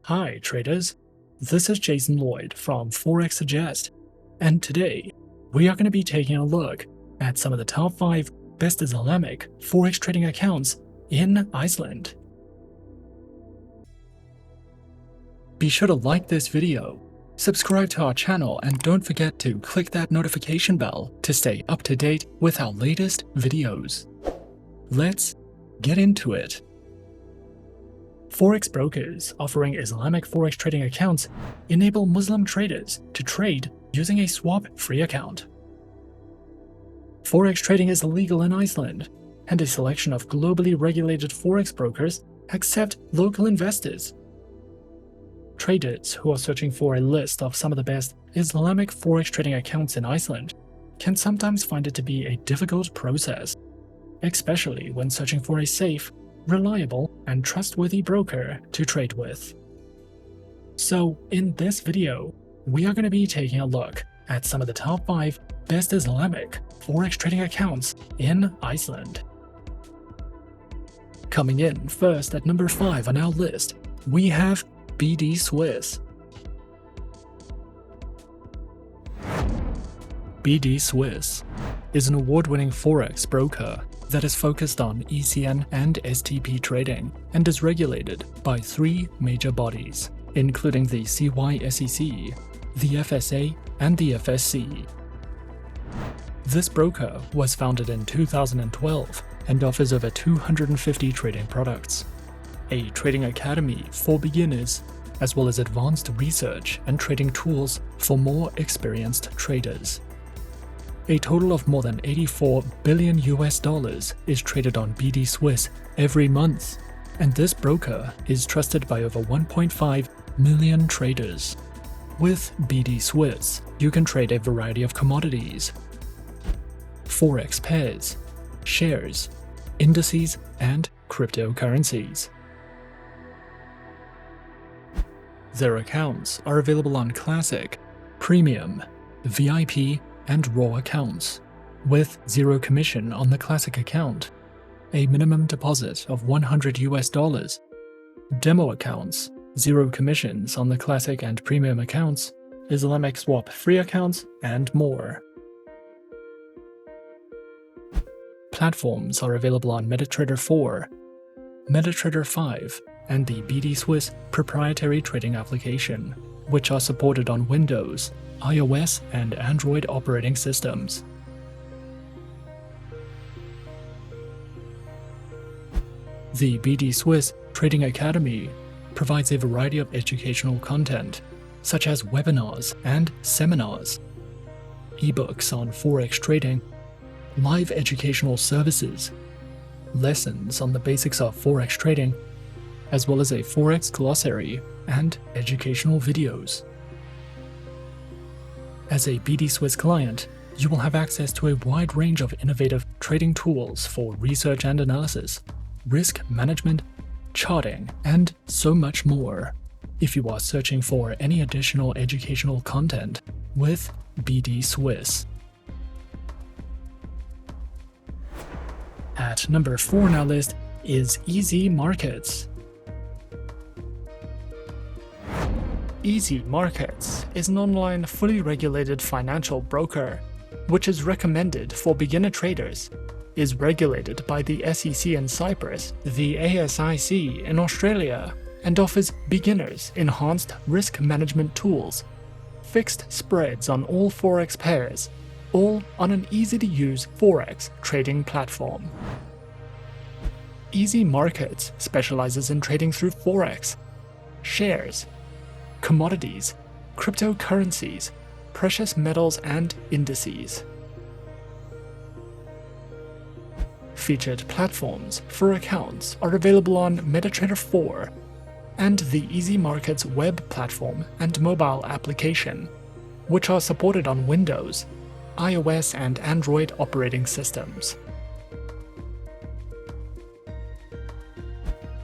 Hi traders, this is Jason Lloyd from Forexsuggest, and today we are going to be taking a look at some of the top 5 best Islamic Forex trading accounts in Iceland. Be sure to like this video, subscribe to our channel, and don't forget to click that notification bell to stay up to date with our latest videos. Let's get into it. Forex brokers offering Islamic Forex trading accounts enable Muslim traders to trade using a swap-free account. Forex trading is illegal in Iceland, and a selection of globally regulated Forex brokers accept local investors. Traders who are searching for a list of some of the best Islamic Forex trading accounts in Iceland can sometimes find it to be a difficult process, especially when searching for a safe, reliable, and trustworthy broker to trade with. So in this video, we are going to be taking a look at some of the top 5 best Islamic Forex trading accounts in Iceland. Coming in first at number 5 on our list, we have BDSwiss. BDSwiss is an award-winning Forex broker that is focused on ECN and STP trading and is regulated by 3 major bodies, including the CYSEC, the FSA, and the FSC. This broker was founded in 2012 and offers over 250 trading products, a trading academy for beginners, as well as advanced research and trading tools for more experienced traders. A total of more than $84 billion is traded on BDSwiss every month, and this broker is trusted by over 1.5 million traders. With BDSwiss, you can trade a variety of commodities, Forex pairs, shares, indices, and cryptocurrencies. Their accounts are available on Classic, Premium, VIP, and Raw accounts, with 0 commission on the Classic account, a minimum deposit of $100, demo accounts, 0 commissions on the Classic and Premium accounts, Islamic swap-free accounts, and more. Platforms are available on MetaTrader 4, MetaTrader 5, and the BDSwiss proprietary trading application, which are supported on Windows, iOS, and Android operating systems. The BDSwiss Trading Academy provides a variety of educational content, such as webinars and seminars, ebooks on Forex trading, live educational services, lessons on the basics of Forex trading, as well as a Forex glossary and educational videos. As a BDSwiss client, you will have access to a wide range of innovative trading tools for research and analysis, risk management, charting, and so much more. If you are searching for any additional educational content with BDSwiss. At number 4 on our list is Easy Markets. Easy Markets is an online, fully regulated financial broker, which is recommended for beginner traders, is regulated by the SEC in Cyprus, the ASIC in Australia, and offers beginners enhanced risk management tools, fixed spreads on all Forex pairs, all on an easy-to-use Forex trading platform. Easy Markets specializes in trading through Forex, shares, commodities, cryptocurrencies, precious metals, and indices. Featured platforms for accounts are available on MetaTrader 4 and the Easy Markets web platform and mobile application, which are supported on Windows, iOS, and Android operating systems.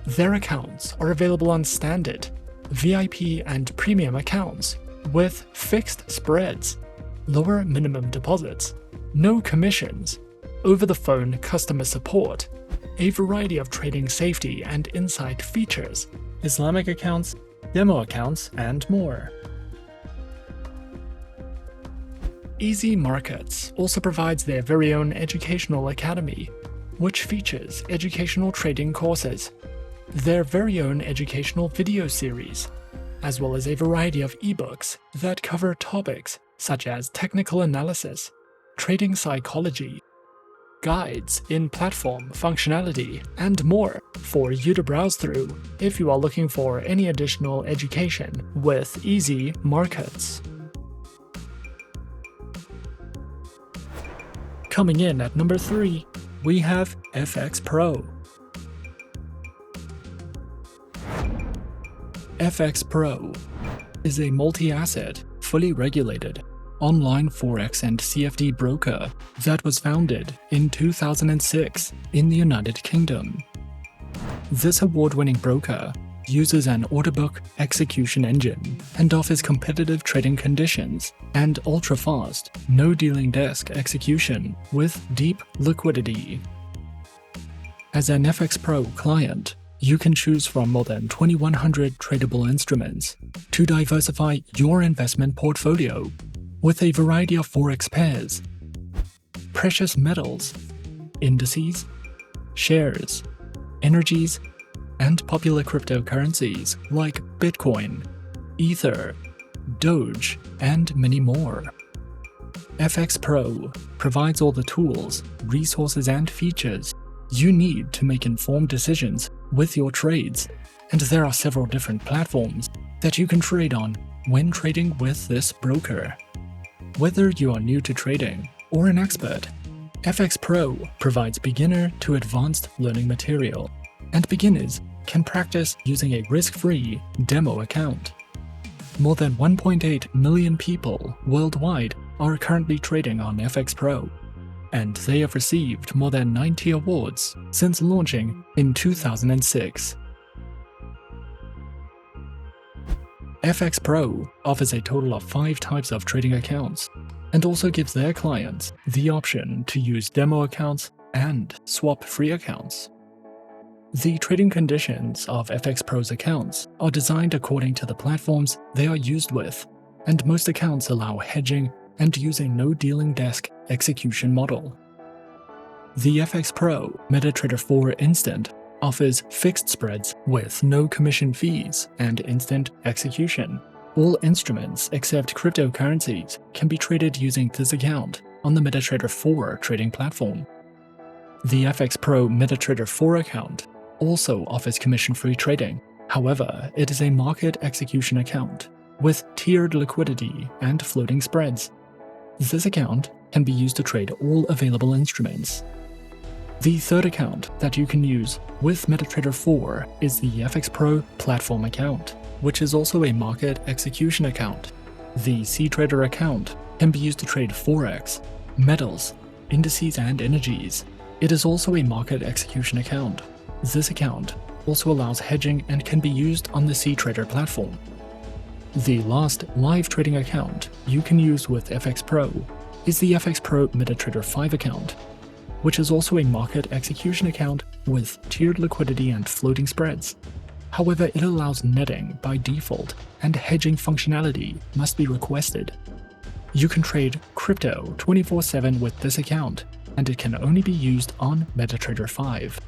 Their accounts are available on Standard, VIP, and Premium accounts with fixed spreads, lower minimum deposits, no commissions, over-the-phone customer support, a variety of trading safety and insight features, Islamic accounts, demo accounts, and more. Easy Markets also provides their very own educational academy, which features educational trading courses, their very own educational video series, as well as a variety of ebooks that cover topics such as technical analysis, trading psychology, guides in platform functionality, and more for you to browse through if you are looking for any additional education with Easy Markets. Coming in at number 3, we have FXPro. FXPro is a multi-asset, fully regulated, online Forex and CFD broker that was founded in 2006 in the United Kingdom. This award-winning broker uses an order book execution engine and offers competitive trading conditions and ultra-fast, no-dealing desk execution with deep liquidity. As an FXPro client, you can choose from more than 2,100 tradable instruments to diversify your investment portfolio with a variety of Forex pairs, precious metals, indices, shares, energies, and popular cryptocurrencies like Bitcoin, Ether, Doge, and many more. FXPro provides all the tools, resources, and features you need to make informed decisions with your trades, and there are several different platforms that you can trade on when trading with this broker. Whether you are new to trading or an expert, FXPro provides beginner to advanced learning material, and beginners can practice using a risk-free demo account. More than 1.8 million people worldwide are currently trading on FXPro, and they have received more than 90 awards since launching in 2006. FXPro offers a total of 5 types of trading accounts and also gives their clients the option to use demo accounts and swap-free accounts. The trading conditions of FXPro's accounts are designed according to the platforms they are used with, and most accounts allow hedging and use a no-dealing desk execution model. The FXPro MetaTrader 4 Instant offers fixed spreads with no commission fees and instant execution. All instruments except cryptocurrencies can be traded using this account on the MetaTrader 4 trading platform. The FXPro MetaTrader 4 account also offers commission-free trading. However, it is a market execution account with tiered liquidity and floating spreads. This account can be used to trade all available instruments. The third account that you can use with MetaTrader 4 is the FXPro Platform account, which is also a market execution account. The CTrader account can be used to trade Forex, metals, indices, and energies. It is also a market execution account. This account also allows hedging and can be used on the CTrader platform. The last live trading account you can use with FXPro is the FXPro MetaTrader 5 account, which is also a market execution account with tiered liquidity and floating spreads. However, it allows netting by default, and hedging functionality must be requested. You can trade crypto 24/7 with this account, and it can only be used on MetaTrader 5.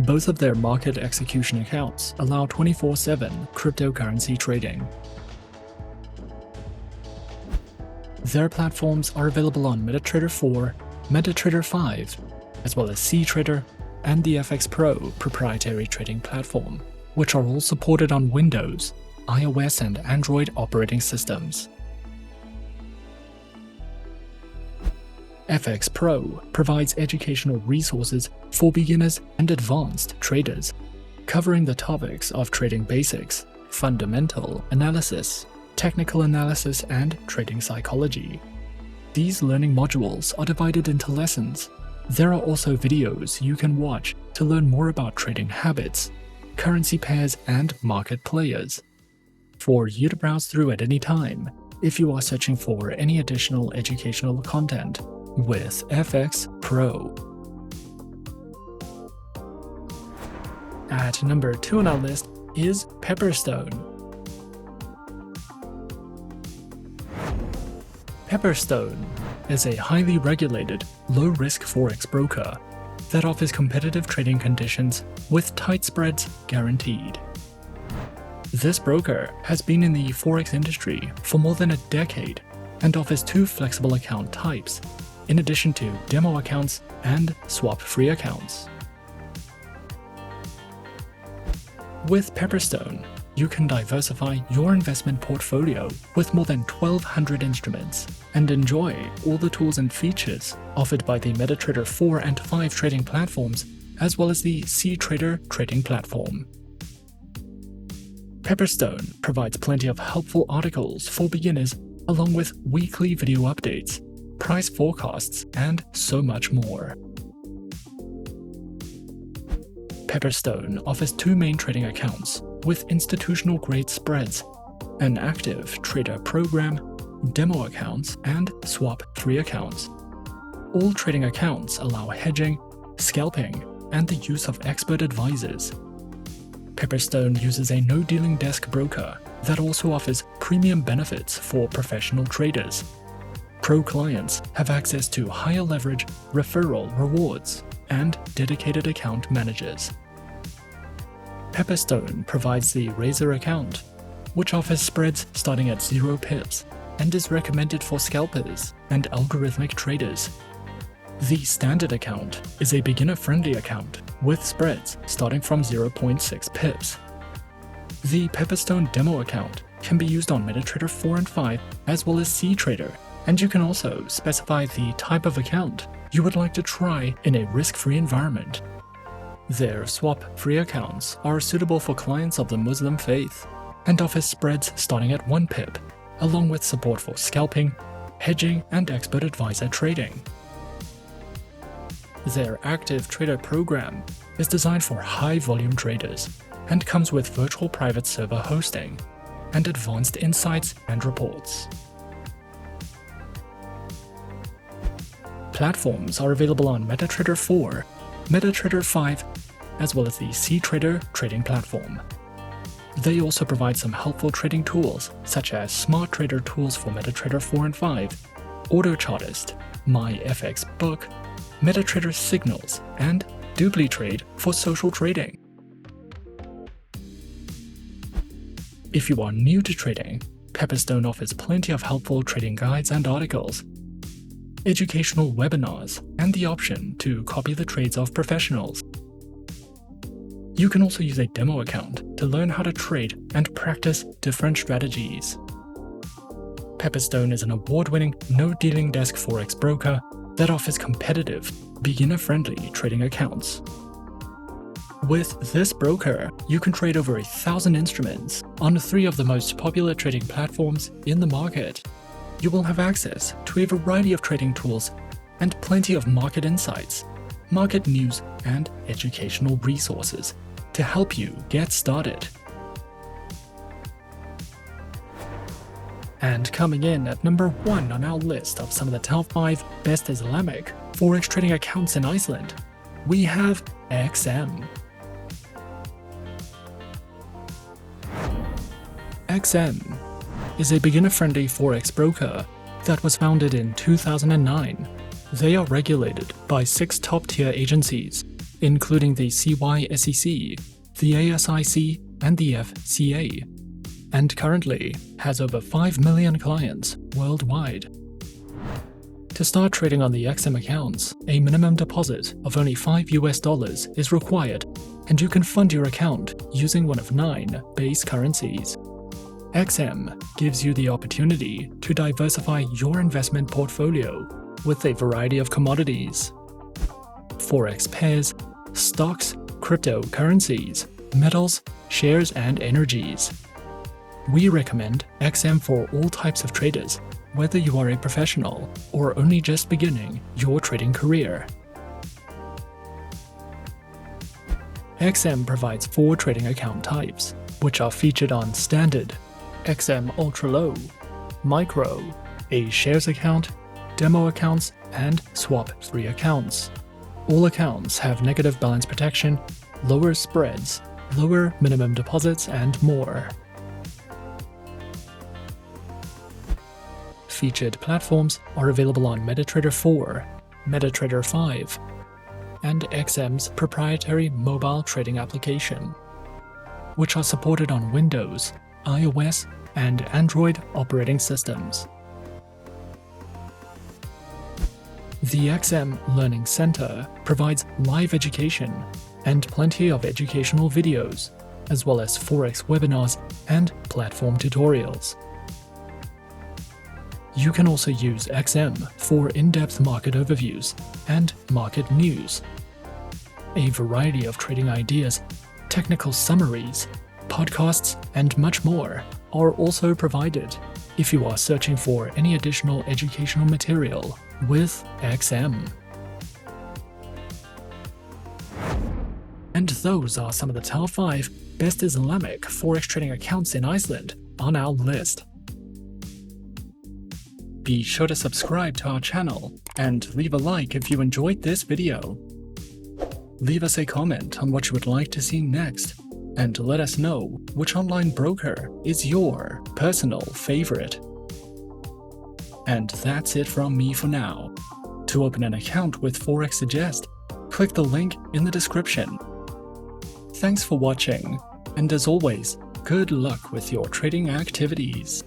Both of their market execution accounts allow 24/7 cryptocurrency trading. Their platforms are available on MetaTrader 4, MetaTrader 5, as well as CTrader and the FXPro proprietary trading platform, which are all supported on Windows, iOS, and Android operating systems. FXPro provides educational resources for beginners and advanced traders, covering the topics of trading basics, fundamental analysis, technical analysis, and trading psychology. These learning modules are divided into lessons. There are also videos you can watch to learn more about trading habits, currency pairs, and market players, for you to browse through at any time if you are searching for any additional educational content with FXPro. At number 2 on our list is Pepperstone. Pepperstone is a highly regulated, low-risk forex broker that offers competitive trading conditions with tight spreads guaranteed. This broker has been in the forex industry for more than a decade and offers 2 flexible account types, in addition to demo accounts and swap-free accounts. With Pepperstone, you can diversify your investment portfolio with more than 1,200 instruments and enjoy all the tools and features offered by the MetaTrader 4 and 5 trading platforms, as well as the CTrader trading platform. Pepperstone provides plenty of helpful articles for beginners, along with weekly video updates, price forecasts, and so much more. Pepperstone offers 2 main trading accounts with institutional-grade spreads, an active trader program, demo accounts, and swap-free accounts. All trading accounts allow hedging, scalping, and the use of expert advisors. Pepperstone uses a no-dealing desk broker that also offers premium benefits for professional traders. Pro clients have access to higher leverage referral rewards and dedicated account managers. Pepperstone provides the Razor account, which offers spreads starting at 0 pips and is recommended for scalpers and algorithmic traders. The Standard account is a beginner-friendly account with spreads starting from 0.6 pips. The Pepperstone Demo account can be used on MetaTrader 4 and 5 as well as CTrader, and you can also specify the type of account you would like to try in a risk-free environment. Their swap-free accounts are suitable for clients of the Muslim faith and offer spreads starting at 1 pip, along with support for scalping, hedging, and expert advisor trading. Their active trader program is designed for high-volume traders and comes with virtual private server hosting and advanced insights and reports. Platforms are available on MetaTrader 4, MetaTrader 5, as well as the CTrader trading platform. They also provide some helpful trading tools such as Smart Trader tools for MetaTrader 4 and 5, AutoChartist, MyFXBook, MetaTrader Signals, and DupliTrade for social trading. If you are new to trading, Pepperstone offers plenty of helpful trading guides and articles, educational webinars, and the option to copy the trades of professionals. You can also use a demo account to learn how to trade and practice different strategies. Pepperstone is an award-winning no-dealing desk forex broker that offers competitive, beginner-friendly trading accounts. With this broker, you can trade over 1,000 instruments on 3 of the most popular trading platforms in the market. You will have access to a variety of trading tools and plenty of market insights, market news, and educational resources to help you get started. And coming in at number 1 on our list of some of the top 5 best Islamic forex trading accounts in Iceland, we have XM. XM is a beginner-friendly forex broker that was founded in 2009. They are regulated by 6 top-tier agencies, including the CYSEC, the ASIC, and the FCA, and currently has over 5 million clients worldwide. To start trading on the XM accounts, a minimum deposit of only $5 is required, and you can fund your account using one of 9 base currencies. XM gives you the opportunity to diversify your investment portfolio with a variety of commodities, forex pairs, stocks, cryptocurrencies, metals, shares, and energies. We recommend XM for all types of traders, whether you are a professional or only just beginning your trading career. XM provides 4 trading account types, which are featured on Standard, XM Ultra Low, Micro, a shares account, demo accounts, and swap-free accounts. All accounts have negative balance protection, lower spreads, lower minimum deposits, and more. featured platforms are available on MetaTrader 4, MetaTrader 5, and XM's proprietary mobile trading application, which are supported on Windows, iOS, and Android operating systems. The XM Learning Center provides live education and plenty of educational videos, as well as Forex webinars and platform tutorials. You can also use XM for in-depth market overviews and market news. A variety of trading ideas, technical summaries, podcasts, and much more are also provided if you are searching for any additional educational material with XM. And those are some of the top 5 best Islamic Forex trading accounts in Iceland on our list. Be sure to subscribe to our channel and leave a like if you enjoyed this video. Leave us a comment on what you would like to see next, and let us know which online broker is your personal favorite. And that's it from me for now. To open an account with Forexsuggest, click the link in the description. Thanks for watching, and as always, good luck with your trading activities.